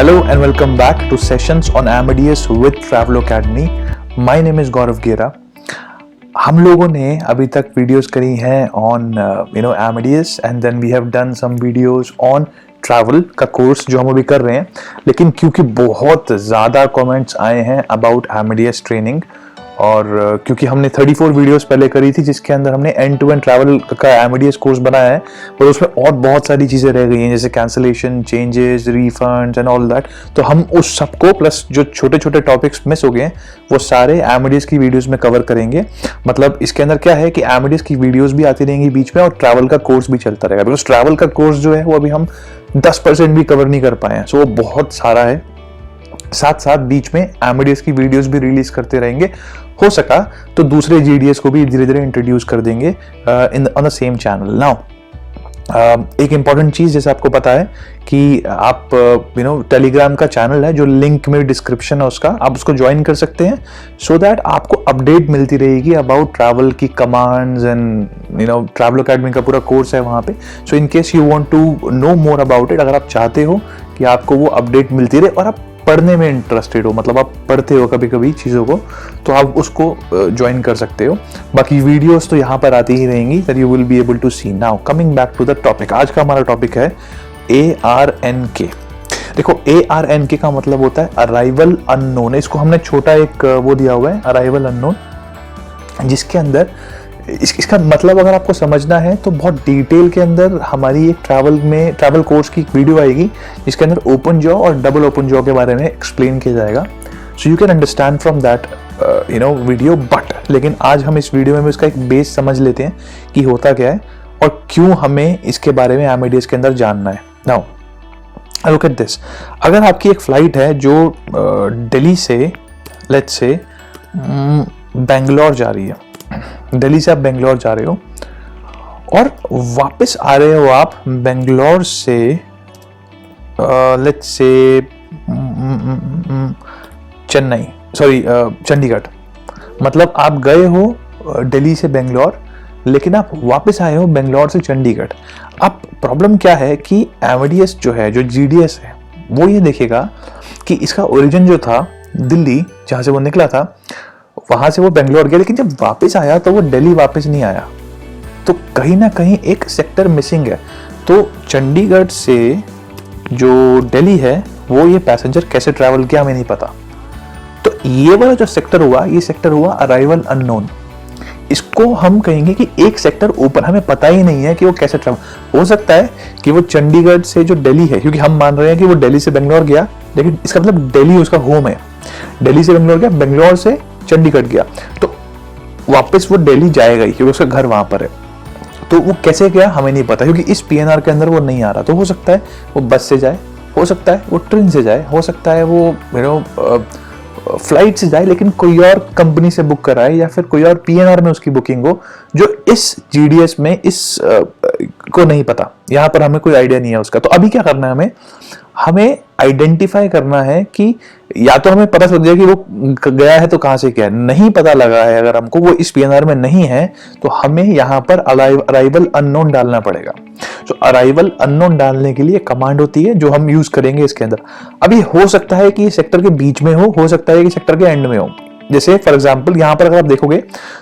Hello and welcome back to sessions on Amadeus with Travel Academy. My name is Gaurav Gera. हम लोगों ने अभी तक videos करी हैं on Amadeus and then we have done some videos on travel का course जो हम अभी कर रहे हैं, लेकिन क्योंकि बहुत ज़्यादा कमेंट्स आए हैं अबाउट Amadeus ट्रेनिंग और क्योंकि हमने 34 वीडियोस पहले करी थी जिसके अंदर हमने एंड टू एंड ट्रैवल का Amadeus कोर्स बनाया है, पर उसमें और बहुत सारी चीज़ें रह गई हैं जैसे cancellation, changes, refunds and all that. तो हम उस सबको प्लस जो छोटे छोटे टॉपिक्स मिस हो गए हैं वो सारे Amadeus की वीडियोस में कवर करेंगे। मतलब इसके अंदर क्या है कि Amadeus की वीडियोस भी आती रहेंगी बीच में और ट्रैवल का कोर्स भी चलता रहेगा, बिकॉज ट्रैवल का कोर्स जो है वो अभी हम 10% भी कवर नहीं कर पाए हैं, सो वो बहुत सारा है। साथ साथ बीच में Amadeus की वीडियोस भी रिलीज करते रहेंगे, हो सका तो दूसरे GDS को भी धीरे धीरे इंट्रोड्यूस कर देंगे in on the same channel. Now एक इम्पॉर्टेंट चीज़ जैसे आपको पता है कि आप टेलीग्राम का चैनल है जो लिंक में डिस्क्रिप्शन है उसका, आप उसको ज्वाइन कर सकते हैं सो दैट आपको अपडेट मिलती रहेगी अबाउट ट्रैवल की कमांड्स एंड ट्रैवल अकेडमी का पूरा कोर्स है वहाँ पे। So in case you want to know more about it, अगर आप चाहते हो कि आपको वो अपडेट मिलती रहे और आप पढ़ने में इंटरेस्टेड हो, मतलब आप पढ़ते हो कभी कभी चीज़ों को, तो आप उसको ज्वाइन कर सकते हो। बाकी वीडियोस तो यहाँ पर आती ही रहेंगी, that you will be able to see. Now coming back to the topic, आज का हमारा टॉपिक है ARNK। देखो ARNK का मतलब होता है अराइवल अननोन। इसको हमने छोटा एक वो दिया हुआ है अराइवल अननोन, जिसके अंदर इसका मतलब अगर आपको समझना है तो बहुत डिटेल के अंदर हमारी एक ट्रैवल कोर्स की एक वीडियो आएगी जिसके अंदर ओपन जॉ और डबल ओपन जॉ के बारे में एक्सप्लेन किया जाएगा, so you can understand from that video. But लेकिन आज हम इस वीडियो में इसका एक बेस समझ लेते हैं कि होता क्या है और क्यों हमें इसके बारे में Amadeus के अंदर जानना है। नाउ लुक एट दिस, अगर आपकी एक फ्लाइट है जो दिल्ली से लेट्स से बेंगलोर जा रही है, दिल्ली से आप बेंगलोर जा रहे हो और वापस आ रहे हो आप बेंगलोर से लेट्स से चंडीगढ़। मतलब आप गए हो दिल्ली से बेंगलोर लेकिन आप वापस आए हो बेंगलोर से चंडीगढ़। अब प्रॉब्लम क्या है कि Amadeus जो है, जो GDS है, वो ये देखेगा कि इसका ओरिजिन जो था दिल्ली जहाँ से वो निकला था वहां से वो बेंगलोर गया, लेकिन जब वापस आया तो वो दिल्ली वापस नहीं आया, तो कहीं ना कहीं एक सेक्टर मिसिंग है। तो चंडीगढ़ से जो दिल्ली है वो ये पैसेंजर कैसे ट्रैवल किया हमें नहीं पता। तो ये वाला जो सेक्टर हुआ, ये सेक्टर हुआ अराइवल अननोन। इसको हम कहेंगे कि एक सेक्टर ऊपर, हमें पता ही नहीं है कि वो कैसे ट्रैवल। हो सकता है कि वो चंडीगढ़ से जो दिल्ली है, क्योंकि हम मान रहे हैं कि वो दिल्ली से बेंगलोर गया, लेकिन इसका मतलब दिल्ली उसका होम है, दिल्ली से बेंगलोर गया, बेंगलोर से चंडीगढ़ गया, तो वापस वो दिल्ली जाएगा ही क्योंकि उसका घर वहां पर है। तो वो कैसे गया हमें नहीं पता, क्योंकि इस PNR के अंदर वो नहीं आ रहा। तो हो सकता है वो बस से जाए, हो सकता है वो ट्रेन से जाए, हो सकता है वो फ्लाइट से जाए लेकिन कोई और कंपनी से बुक कराए, या फिर कोई और PNR में उसकी बुकिंग हो जो इस GDS में इस को नहीं पता। यहाँ पर हमें कोई आइडिया नहीं है उसका। तो अभी क्या करना है, हमें आइडेंटिफाई करना है कि या तो हमें पता चल जाए कि वो गया है तो कहाँ से क्या है, नहीं पता लगा है अगर हमको वो इस PNR में नहीं है तो हमें यहाँ पर अराइवल अननोन डालना पड़ेगा। तो अराइवल अननोन डालने के लिए कमांड होती है जो हम यूज करेंगे इसके अंदर। अभी हो सकता है कि सेक्टर के बीच में हो सकता है कि सेक्टर के एंड में हो। जैसे फॉर एग्जांपल यहाँ पर अगर आप देखोगे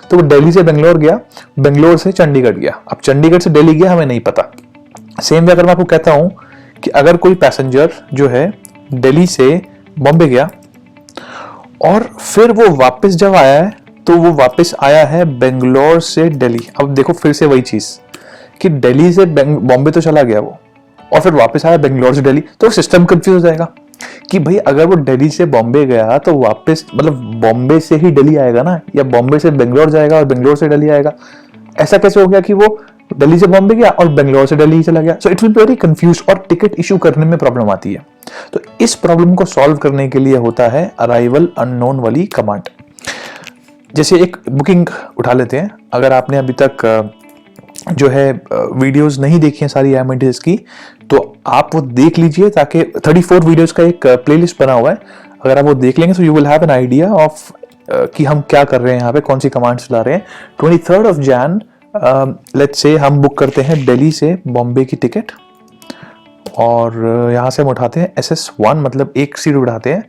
तो वो दिल्ली से बेंगलोर गया, बेंगलोर से चंडीगढ़ गया, अब चंडीगढ़ से दिल्ली गया हमें नहीं पता। सेम वे अगर मैं आपको कहता हूँ कि अगर कोई पैसेंजर जो है दिल्ली से बॉम्बे गया और फिर वो वापस जब आया है तो वो वापस आया है बेंगलोर से दिल्ली। अब देखो फिर से वही चीज कि दिल्ली से बॉम्बे तो चला गया वो और फिर वापस आया बेंगलोर से दिल्ली, तो सिस्टम कंफ्यूज हो जाएगा कि भाई अगर वो दिल्ली से बॉम्बे गया तो वापस मतलब बॉम्बे से ही दिल्ली आएगा ना, या बॉम्बे से बेंगलोर जाएगा और बेंगलोर से दिल्ली आएगा। ऐसा कैसे हो गया कि वो दिल्ली से बॉम्बे गया और बेंगलोर से दिल्ली चला गया? So it will be very confuse और टिकट इशू करने में प्रॉब्लम आती है। तो इस प्रॉब्लम को सॉल्व करने के लिए होता है अराइवल अननोन वाली कमांड। जैसे एक बुकिंग उठा लेते हैं, अगर आपने अभी तक जो है वीडियोस नहीं देखी हैं सारी Amadeus की, तो आप वो देख लीजिए, ताकि 34 वीडियोस का एक प्लेलिस्ट बना हुआ है, अगर आप वो देख लेंगे तो you will have an idea of कि हम क्या कर रहे हैं यहाँ पे, कौन सी कमांड्स चला रहे हैं। 23 जैन लेट्स से हम बुक करते हैं दिल्ली से बॉम्बे की टिकट और यहाँ से हम उठाते हैं SS1, मतलब एक सीट उठाते हैं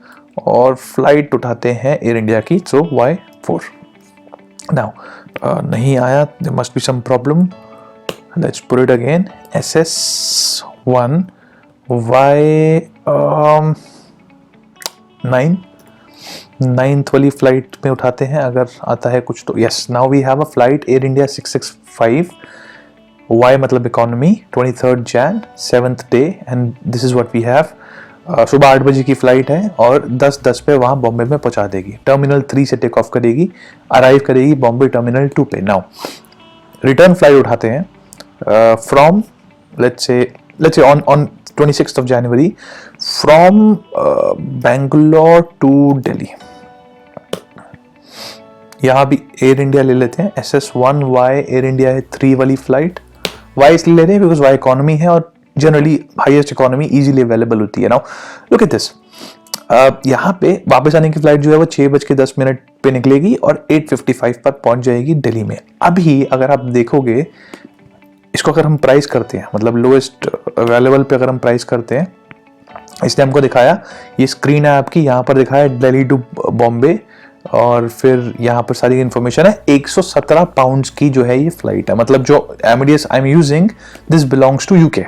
और फ्लाइट उठाते हैं एयर इंडिया की, सो Y4। नाउ नहीं आया, there must be some problem, let's put it again, SS1 9th वाली फ्लाइट में उठाते हैं, अगर आता है कुछ तो। Yes, now we have a flight Air India 665, Y मतलब economy, 23rd Jan 7th day, and this is what we have. सुबह 8 बजे की फ्लाइट है और 10:10 पे वहाँ बॉम्बे में पहुँचा देगी। टर्मिनल 3 से टेक ऑफ करेगी, अराइव करेगी बॉम्बे टर्मिनल 2 पे। नाउ रिटर्न फ्लाइट उठाते हैं from let's say on 26th of January from Bangalore to Delhi। यहाँ भी एयर इंडिया ले लेते हैं, SS1Y एयर इंडिया है 3 वाली फ्लाइट। Y इसलिए ले रहे हैं बिकॉज Y इकोनॉमी है और generally highest economy easily available होती है। नाउ लुक एट दिस, यहाँ पे वापस आने की फ्लाइट जो है वो 6:10 पे निकलेगी और 8:55 पर पहुंच जाएगी दिल्ली में। अभी अगर आप देखोगे इसको, अगर हम प्राइस करते हैं, मतलब लोएस्ट अवेलेबल पे अगर हम प्राइस करते हैं, इसने हमको दिखाया, ये स्क्रीन है आपकी, यहाँ पर दिखाया दिल्ली टू बॉम्बे और फिर यहाँ पर सारी इन्फॉर्मेशन है। 117 पाउंड्स की जो है ये फ्लाइट है, मतलब जो Amadeus I am using this belongs to UK,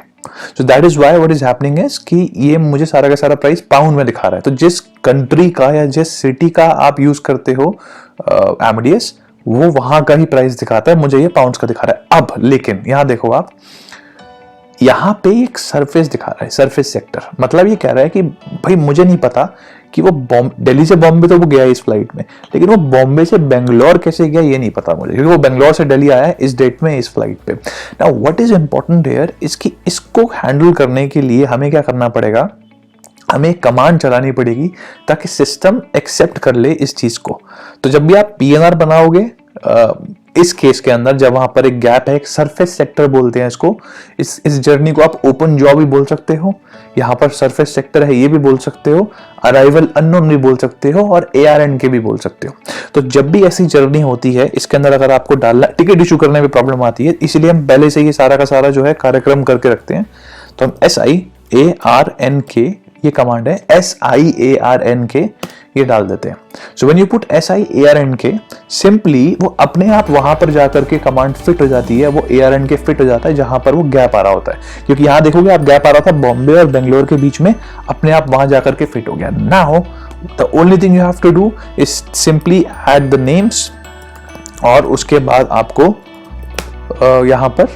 so that is why what is happening is कि ये मुझे सारा का सारा प्राइस पाउंड में दिखा रहा है। तो जिस कंट्री का या जिस सिटी का आप यूज करते हो Amadeus, वो वहां का ही प्राइस दिखाता है, मुझे ये पाउंड्स का दिखा रहा है। अब लेकिन यहाँ देखो आप, यहाँ पे एक सरफेस दिखा रहा है, सरफेस सेक्टर, मतलब ये कह रहा है कि भाई मुझे नहीं पता कि वो दिल्ली से बॉम्बे तो वो गया इस फ्लाइट में, लेकिन वो बॉम्बे से बेंगलोर कैसे गया ये नहीं पता मुझे, क्योंकि वो बेंगलोर से दिल्ली आया है इस डेट में इस फ्लाइट पे। Now what is important here इसकी, इसको हैंडल करने के लिए हमें क्या करना पड़ेगा, हमें कमांड चलानी पड़ेगी ताकि सिस्टम एक्सेप्ट कर ले इस चीज को। तो जब भी आप PNR बनाओगे इस केस के अंदर, जब वहां पर एक गैप है, एक सरफेस सेक्टर बोलते हैं इसको, इस जर्नी को आप ओपन जॉब भी बोल सकते हो, यहाँ पर सरफेस सेक्टर है ये भी बोल सकते हो, अराइवल अननोन भी बोल सकते हो और ARNK भी बोल सकते हो। तो जब भी ऐसी जर्नी होती है इसके अंदर अगर आपको डालना, टिकट इशू करने में प्रॉब्लम आती है, इसीलिए हम पहले से ये सारा का सारा जो है कार्यक्रम करके रखते हैं। तो हम SIARNK, ये कमांड है SIARNK, ये डाल देते हैं। So when you put SIARNK, simply वो अपने आप वहां पर जाकर के कमांड फिट हो जाती है, वो ARNK फिट हो जाता है जहां पर वो गैप आ रहा होता है, क्योंकि यहां देखोगे आप गैप आ रहा था बॉम्बे और बेंगलोर के बीच में, अपने आप वहां जाकर के फिट हो गया। Now the only thing you have to do is simply add the names और उसके बाद आपको यहाँ पर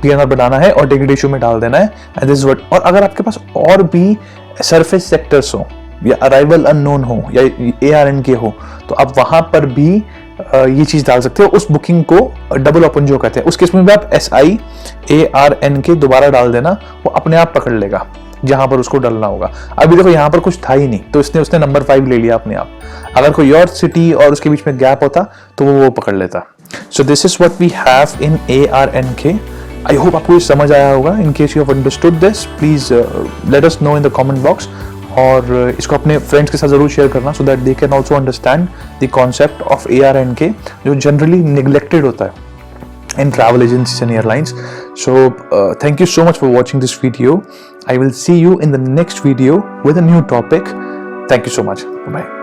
PNR बनाना है और टिकट इशू में डाल देना है, एंड दिस व्हाट। और अगर आपके पास और भी सरफेस सेक्टर्स हो या अराइवल अननोन हो या ARNK हो, तो आप वहां पर भी ये चीज डाल सकते हो। उस बुकिंग को डबल ओपन जो कहते हैं, उस केस में भी आप SIARNK दोबारा डाल देना, वो अपने आप पकड़ लेगा जहां पर उसको डालना होगा। अभी देखो यहाँ पर कुछ था ही नहीं, तो उसने नंबर 5 ले लिया अपने आप। अगर कोई और सिटी और उसके बीच में गैप होता तो वो पकड़ लेता। So this is what we have in ARNK। I hope आपको ये समझ आया होगा। In case you have understood this, please let us know in the comment box, और इसको अपने फ्रेंड्स के साथ जरूर शेयर करना, so that they can also understand the concept of ARNK, जो जनरली निगलेक्टेड होता है in travel agencies and airlines. So thank you so much for watching this video. I will see you in the next video with a new topic. Thank you so much. Bye.